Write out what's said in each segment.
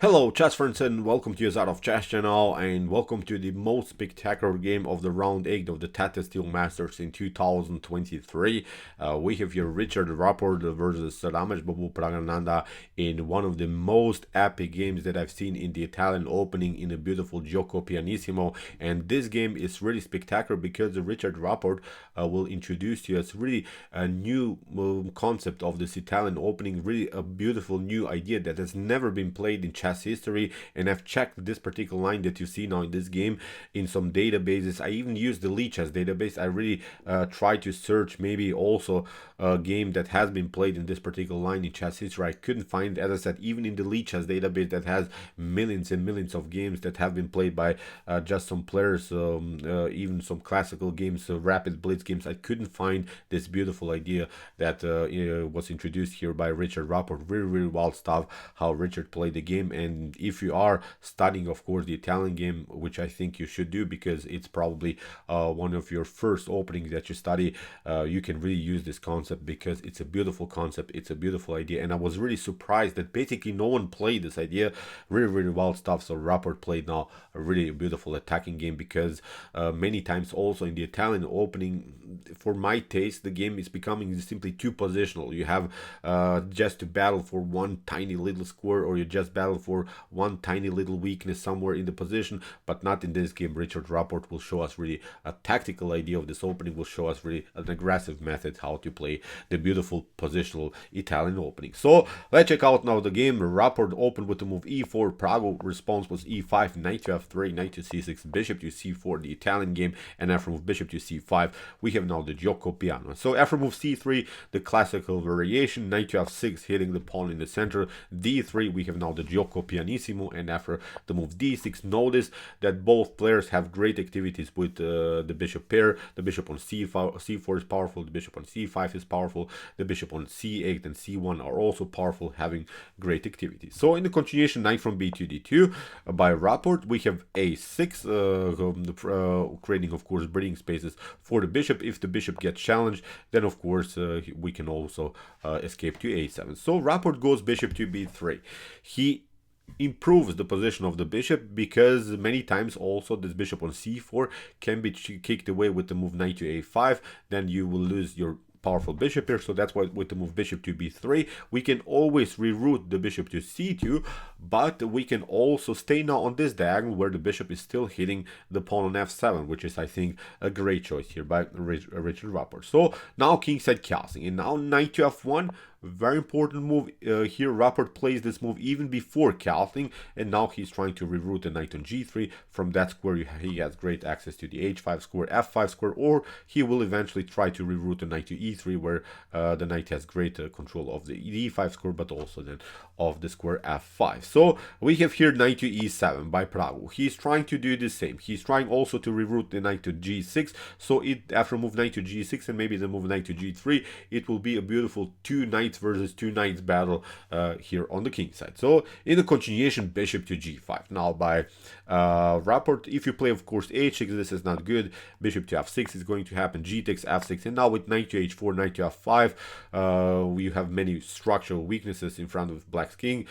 Hello chess friends and welcome to Jozarov chess channel and welcome to the most spectacular game of the round 8 of the Tata Steel Masters in 2023. We have here Richard Rapport versus Praggnanandhaa in one of the most epic games that I've seen in the Italian Opening in a beautiful Giuoco Pianissimo, and this game is really spectacular because Richard Rapport will introduce to us really a new concept of this Italian Opening, really a beautiful new idea that has never been played in chess history. And I've checked this particular line that you see now in this game in some databases. I even used the Lichess database. I really tried to search maybe also a game that has been played in this particular line in chess history. I couldn't find, as I said, even in the Lichess database that has millions and millions of games that have been played by just some players, even some classical games, rapid blitz games. I couldn't find this beautiful idea that was introduced here by Richard Rapport. Really, really wild stuff how Richard played the game. And if you are studying, of course, the Italian game, which I think you should do because it's probably one of your first openings that you study, you can really use this concept because it's a beautiful concept, it's a beautiful idea. And I was really surprised that basically no one played this idea. Really, really wild stuff. So Rapport played now a really beautiful attacking game because many times also in the Italian Opening, for my taste, the game is becoming simply too positional. You have just to battle for one tiny little square, or you just battle for one tiny little weakness somewhere in the position, but not in this game. Richard Rapport will show us really a tactical idea of this opening, will show us really an aggressive method how to play the beautiful positional Italian Opening. So let's check out now the game. Rapport opened with the move e4. Prago response was e5, knight to f3, knight to c6, bishop to c4, the Italian game, and after move bishop to c5, we have now the Giuoco Piano. So after move c3, the classical variation, knight to f6, hitting the pawn in the center, d3, we have now the Giuoco Pianissimo, and after the move d6, notice that both players have great activities with the bishop pair. The bishop on c4 is powerful, the bishop on c5 is powerful, the bishop on c8 and c1 are also powerful, having great activities. So in the continuation, knight from b2 d2 by Rapport, we have a6, creating of course breathing spaces for the bishop. If the bishop gets challenged, then of course we can also escape to a7. So Rapport goes bishop to b3. He improves the position of the bishop because many times also this bishop on c4 can be kicked away with the move knight to a5. Then you will lose your powerful bishop here. So that's why with the move bishop to b3, we can always reroute the bishop to c2, but we can also stay now on this diagonal where the bishop is still hitting the pawn on f7, which is, I think, a great choice here by Richard Rapport. So now kingside castling, and now knight to f1. Very important move here. Rapport plays this move even before castling, and now he's trying to reroute the knight on g3. From that square, he has great access to the h5 square, f5 square, or he will eventually try to reroute the knight to e3, where the knight has great control of the d5 square, but also then of the square f5. So we have here knight to e7 by Prago. He's trying to do the same. He's trying also to reroute the knight to g6. So after move knight to g6 and maybe the move knight to g3, it will be a beautiful two knights versus two knights battle here on the king side. So in the continuation, bishop to g5 now by Rapport. If you play of course h6, this is not good. Bishop to f6 is going to happen, g takes f6, and now with knight to h4, knight to f5, we have many structural weaknesses in front of black's king.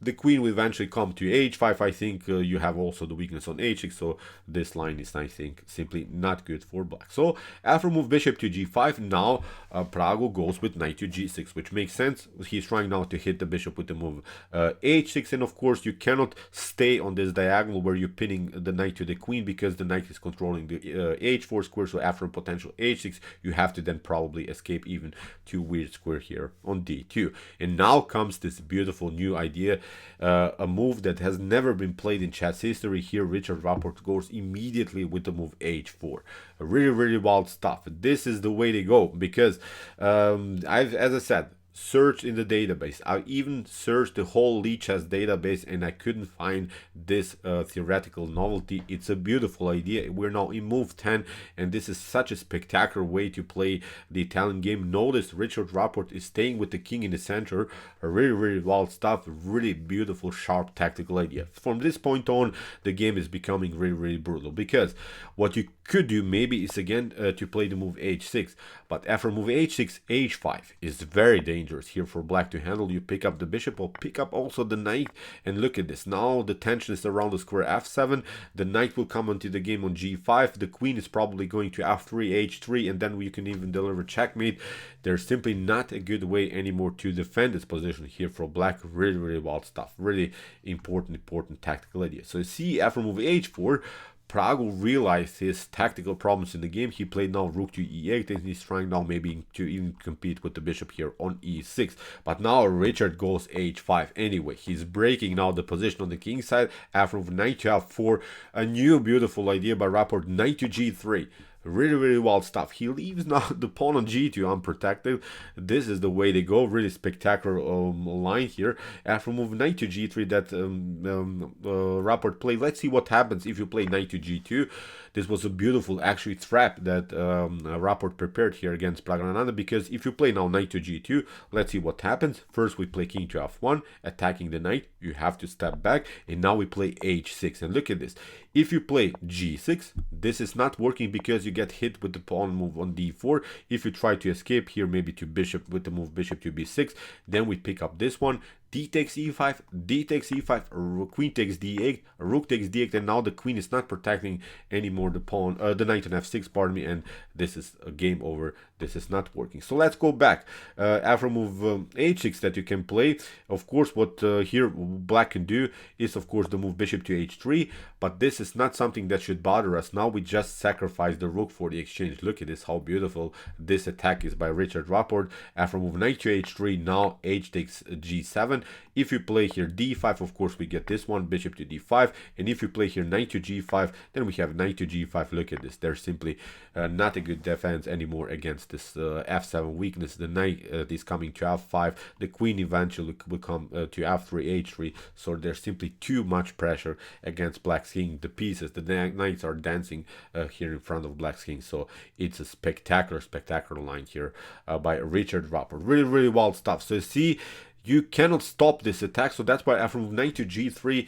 The queen will eventually come to h5. I think you have also the weakness on h6, so this line is, I think, simply not good for black. So after move bishop to g5, now Prago goes with knight to g6, which makes sense. He's trying now to hit the bishop with the move h6, and of course you cannot stay on this diagonal where you're pinning the knight to the queen because the knight is controlling the h4 square. So after a potential h6, you have to then probably escape even to weird square here on d2. And now comes this beautiful new idea. A move that has never been played in chess history. Here Richard Rapport goes immediately with the move h4. Really, really wild stuff. This is the way to go because as I said, searched in the database. I even searched the whole Lichess database and I couldn't find this theoretical novelty. It's a beautiful idea. We're now in move 10, and this is such a spectacular way to play the Italian game. Notice Richard Rapport is staying with the king in the center. Really, really wild stuff. Really beautiful, sharp tactical idea. From this point on, the game is becoming really, really brutal because what you could do maybe is again to play the move h6, but after move h6, h5 is very dangerous dangerous here for black to handle. You pick up the bishop or pick up also the knight, and look at this. Now the tension is around the square f7. The knight will come into the game on g5. The queen is probably going to f3, h3, and then we can even deliver checkmate. There's simply not a good way anymore to defend this position here for black. Really wild stuff. Really important tactical idea. So you see after move h4, Praggnanandhaa realized his tactical problems in the game. He played now rook to e8, and he's trying now maybe to even compete with the bishop here on e6. But now Richard goes h5 anyway. He's breaking now the position on the king side after knight to f4. A new beautiful idea by Rapport, knight to g3. Really wild stuff. He leaves now the pawn on g2 unprotected. This is the way they go. Really spectacular line here. After move knight to g3 that Rapport played. Let's see what happens if you play knight to g2. This was a beautiful actually trap that Rapport prepared here against Praggnanandhaa, because if you play now knight to g2, let's see what happens. First we play king to f1, attacking the knight. You have to step back, and now we play h6. And look at this. If you play g6, this is not working because you get hit with the pawn move on d4. If you try to escape here, maybe to bishop with the move bishop to b6, then we pick up this one. D takes e5, d takes e5, queen takes d8, rook takes d8, and now the queen is not protecting anymore the pawn, the knight on f6, pardon me, and this is a game over. This is not working. So let's go back. After move h6 that you can play, of course, what here black can do is, of course, the move bishop to h3, but this is not something that should bother us. Now we just sacrifice the rook for the exchange. Look at this, how beautiful this attack is by Richard Rapport. After move knight to h3, now h takes g7. If you play here d5, of course, we get this one, bishop to d5. And if you play here knight to g5, then we have knight to g5. Look at this. There's simply not a good defense anymore against this f7 weakness. The knight is coming to f5. The queen eventually will come to f3, h3. So there's simply too much pressure against black's king. The pieces, the knights are dancing here in front of black's king. So it's a spectacular line here by Richard Rapport. Really wild stuff. So you see, you cannot stop this attack. So that's why after knight to g3,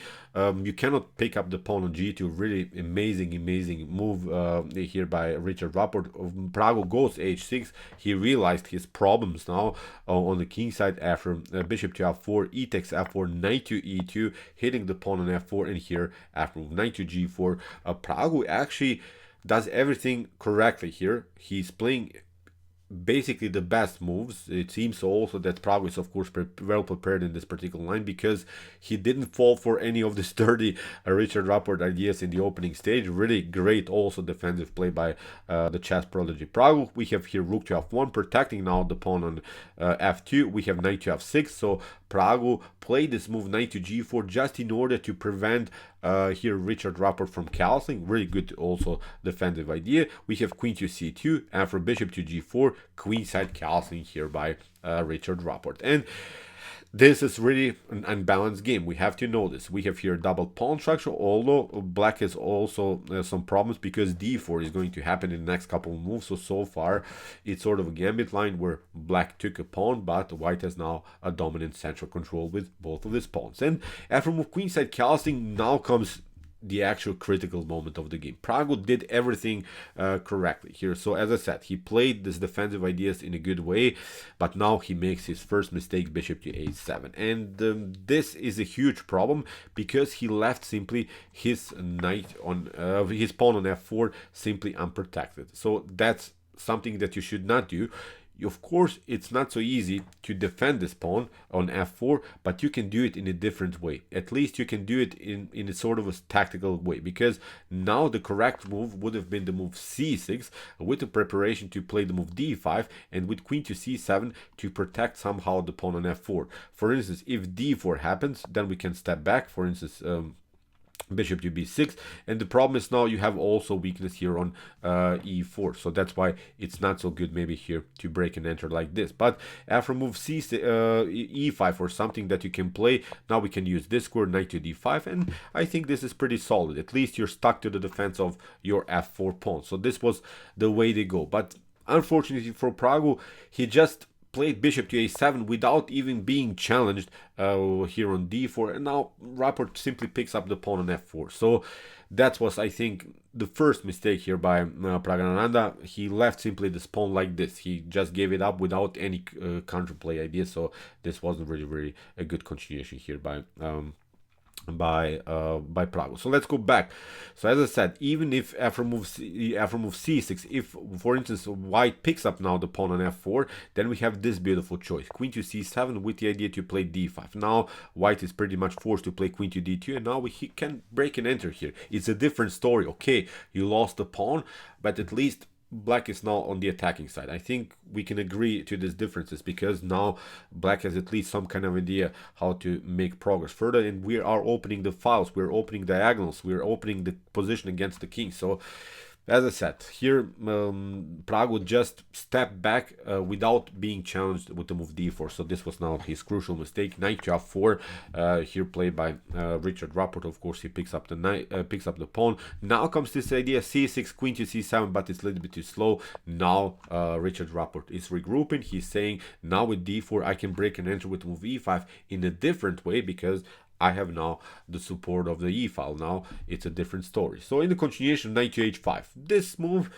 you cannot pick up the pawn on g2. Really amazing move here by Richard Rapport. Praggnanandhaa goes h6. He realized his problems now on the king side after bishop to f4, e takes f4, knight to e2, hitting the pawn on f4, and here after knight to g4, Praggnanandhaa actually does everything correctly here. He's playing basically the best moves. It seems also that Praggnanandhaa is, of course, well prepared in this particular line, because he didn't fall for any of the sturdy Richard Rapport ideas in the opening stage. Really great also defensive play by the chess prodigy Praggnanandhaa. We have here rook to f1, protecting now the pawn on f2. We have knight to f6. So Praggnanandhaa played this move knight to g4 just in order to prevent here Richard Rapport from castling. Really good also defensive idea. We have queen to c2, and for bishop to g4, queenside castling here by Richard Rapport. And this is really an unbalanced game. We have to know this. We have here double pawn structure, although black has also some problems because d4 is going to happen in the next couple of moves. So far, it's sort of a gambit line where black took a pawn, but white has now a dominant central control with both of his pawns. And after move queenside casting, now comes the actual critical moment of the game. Praggnanandhaa did everything correctly here. So as I said, he played these defensive ideas in a good way, but now he makes his first mistake, bishop to h7. And this is a huge problem because he left simply his knight on his pawn on f4 simply unprotected. So that's something that you should not do. Of course, it's not so easy to defend this pawn on f4, but you can do it in a different way. At least you can do it in a sort of a tactical way, because now the correct move would have been the move c6 with the preparation to play the move d5 and with queen to c7 to protect somehow the pawn on f4. For instance, if d4 happens, then we can step back, for instance, bishop to b6, and the problem is now you have also weakness here on e4, so that's why it's not so good maybe here to break and enter like this. But after move c e5 or something that you can play, now we can use this square, knight to d5, and I think this is pretty solid. At least you're stuck to the defense of your f4 pawn. So this was the way they go, but unfortunately for Praggnanandhaa, he just played bishop to a7 without even being challenged here on d4, and now Rapport simply picks up the pawn on f4. So that was, I think, the first mistake here by Praggnanandhaa. He left simply this pawn like this. He just gave it up without any counterplay idea. So this wasn't really a good continuation here by Pragg. So let's go back. So as I said, even if after move c6, if for instance white picks up now the pawn on f4, then we have this beautiful choice, queen to c7 with the idea to play d5. Now white is pretty much forced to play queen to d2, and now he can break and enter here. It's a different story. Okay, you lost the pawn, but at least black is now on the attacking side. I think we can agree to these differences because now black has at least some kind of idea how to make progress further, and we are opening the files, we're opening diagonals, we're opening the position against the king. So as I said, here Pragg would just step back without being challenged with the move d4. So this was now his crucial mistake. Knight to f4 here played by Richard Rapport. Of course, he picks up the knight, picks up the pawn. Now comes this idea c6, queen to c7, but it's a little bit too slow. Now Richard Rapport is regrouping. He's saying now with d4 I can break and enter with move e5 in a different way because I have now the support of the e file. Now it's a different story. So in the continuation, knight to h5. This move,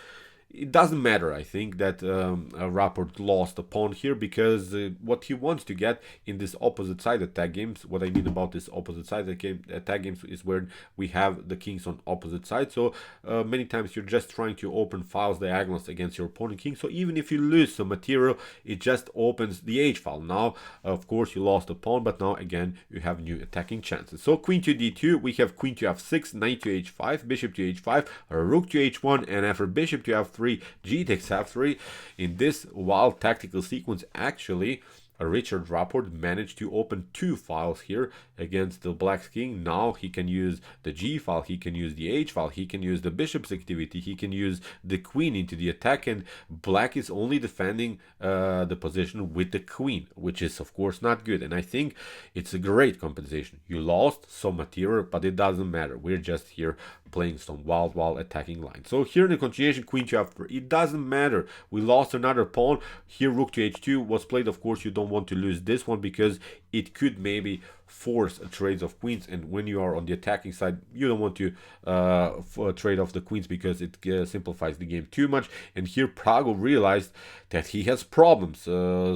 it doesn't matter. I think that Rapport lost a pawn here because what he wants to get in this opposite side attack games, what I mean about this opposite side attack games is where we have the kings on opposite sides. So many times you're just trying to open files diagonals against your opponent king. So even if you lose some material, it just opens the h file. Now, of course, you lost a pawn, but now again you have new attacking chances. So queen to d2, we have queen to f6, knight to h5, bishop to h5, rook to h1, and after bishop to f3, g takes f3. In this wild tactical sequence, actually Richard Rapport managed to open two files here against the black king. Now he can use the g file, he can use the h file, he can use the bishop's activity, he can use the queen into the attack, and black is only defending the position with the queen, which is of course not good. And I think it's a great compensation. You lost some material, but it doesn't matter. We're just here playing some wild attacking line. So here in the continuation, queen to f4, it doesn't matter. We lost another pawn. Here rook to h2 was played. Of course, you don't want to lose this one because it could maybe force a trade of queens, and when you are on the attacking side you don't want to trade off the queens because it simplifies the game too much. And here Pragg realized that he has problems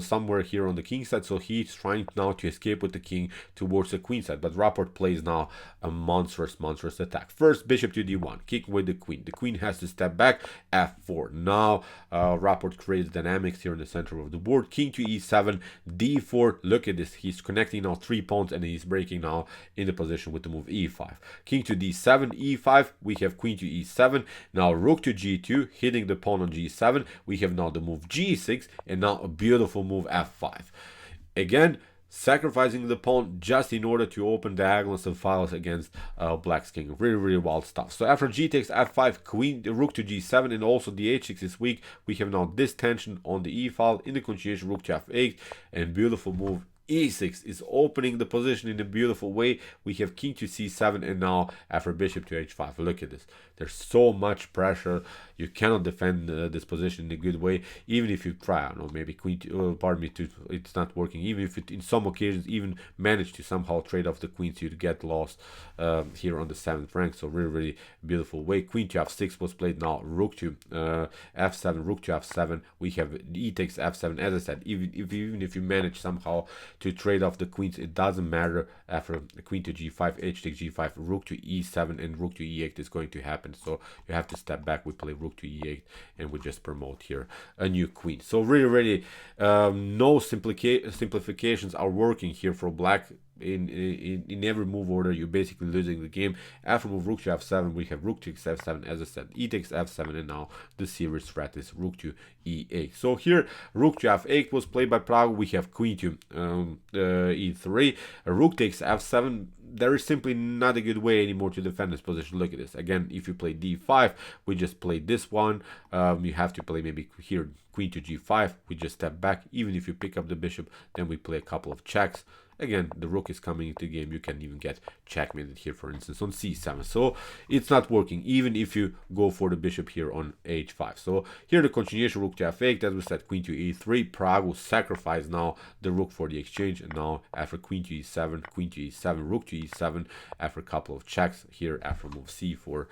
somewhere here on the king side, so he's trying now to escape with the king towards the queen side. But Rapport plays now a monstrous attack. First bishop to d1, kick with the queen has to step back, f4. Now Rapport creates dynamics here in the center of the board. King to e7, d4. Look at this, he's connecting now 3 pawns and he's breaking now in the position with the move e5. King to d7, e5, we have queen to e7, now rook to g2, hitting the pawn on g7, we have now the move g6, and now a beautiful move f5. Again, sacrificing the pawn just in order to open diagonals and files against black's king. Really wild stuff. So after g takes f5, queen, rook to g7, and also the h6 is weak. We have now this tension on the e file. In the continuation, rook to f8, and beautiful move e6 is opening the position in a beautiful way. We have king to c7, and now after bishop to h5. Look at this. There's so much pressure. You cannot defend this position in a good way, even if you try. I don't know, maybe queen to, it's not working. Even if it, in some occasions, even manage to somehow trade off the queens, you get lost here on the 7th rank. So really beautiful way. Queen to f6 was played. Now rook to f7, rook to f7. We have e takes f7. As I said, even if you manage somehow to trade off the queens, it doesn't matter. After queen to g5, h takes g5, rook to e7, and rook to e8 is going to happen. So you have to step back. We play rook to e8, and we just promote here a new queen. So really no simplifications are working here for black. In every move order, you're basically losing the game. After move rook to f7, we have rook takes f7, as I said, e takes f7, and now the serious threat is rook to e8. So here rook to f8 was played by Pragg. We have queen to e3, rook takes f7. There is simply not a good way anymore to defend this position. Look at this. Again, if you play d5, we just play this one. You have to play maybe here queen to g5. We just step back. Even if you pick up the bishop, then we play a couple of checks. again, the rook is coming into the game. You can even get checkmated here, for instance, on c7. So it's not working, even if you go for the bishop here on h5. So here the continuation, rook to f8, as we said, queen to e3. Pragg will sacrifice now the rook for the exchange, and now after queen to e7, queen to e7, rook to e7, after a couple of checks here, after move c4,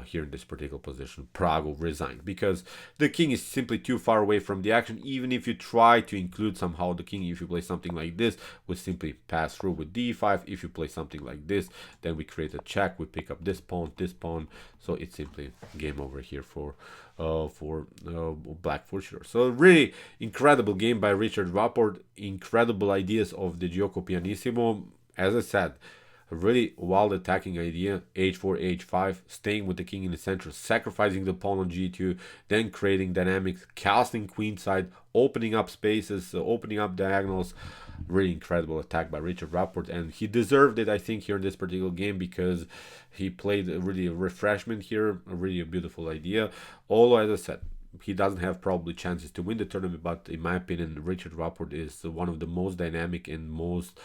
here in this particular position, Pragg will resign because the king is simply too far away from the action. Even if you try to include somehow the king, if you play something like this, we simply pass through with d5. If you play something like this, then we create a check, we pick up this pawn, so it's simply game over here for black for sure. So really incredible game by Richard Rapport, incredible ideas of the Giuoco Pianissimo. As I said, a really wild attacking idea, h4, h5, staying with the king in the center, sacrificing the pawn on g2, then creating dynamics, casting queenside, opening up spaces, opening up diagonals. Really incredible attack by Richard Rapport, and he deserved it, I think, here in this particular game, because he played really a refreshment here, a really beautiful idea. Although, as I said, he doesn't have probably chances to win the tournament, but in my opinion, Richard Rapport is one of the most dynamic and most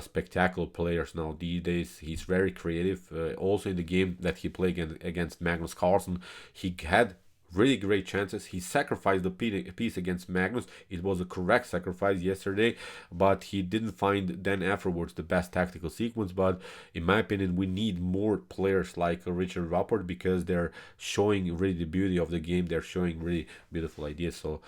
spectacular players now these days. He's very creative. Also in the game that he played against Magnus Carlsen, he had really great chances. He sacrificed the piece against Magnus. It was a correct sacrifice yesterday, but he didn't find then afterwards the best tactical sequence. But in my opinion, we need more players like Richard Rapport, because they're showing really the beauty of the game. They're showing really beautiful ideas. So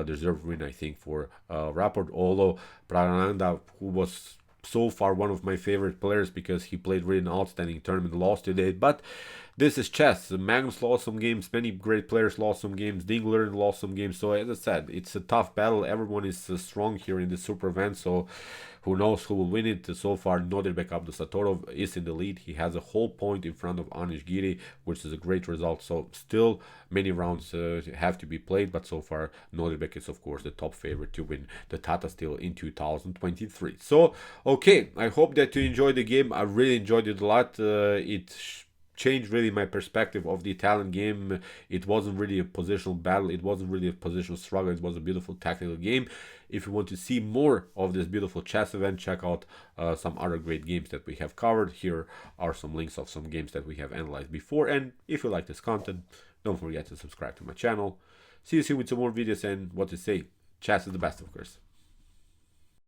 deserved win, I think, for Rapport. Although Praggnanandhaa, who was so far one of my favorite players because he played really an outstanding tournament, lost today. But this is chess. Magnus lost some games, many great players lost some games, Ding Liren lost some games. So as I said, it's a tough battle. Everyone is strong here in the super event, so who knows who will win it. So far, Nodirbek Abdusattorov is in the lead. He has a whole point in front of Anish Giri, which is a great result. So still many rounds have to be played, but so far Nodirbek is of course the top favorite to win the Tata Steel in 2023. So okay, I hope that you enjoyed the game. I really enjoyed it a lot. It changed really my perspective of the Italian game. It wasn't really a positional battle, it wasn't really a positional struggle, it was a beautiful tactical game. If you want to see more of this beautiful chess event, check out some other great games that we have covered. Here are some links of some games that we have analyzed before, and if you like this content, don't forget to subscribe to my channel. See you soon with some more videos, and what to say, chess is the best, of course.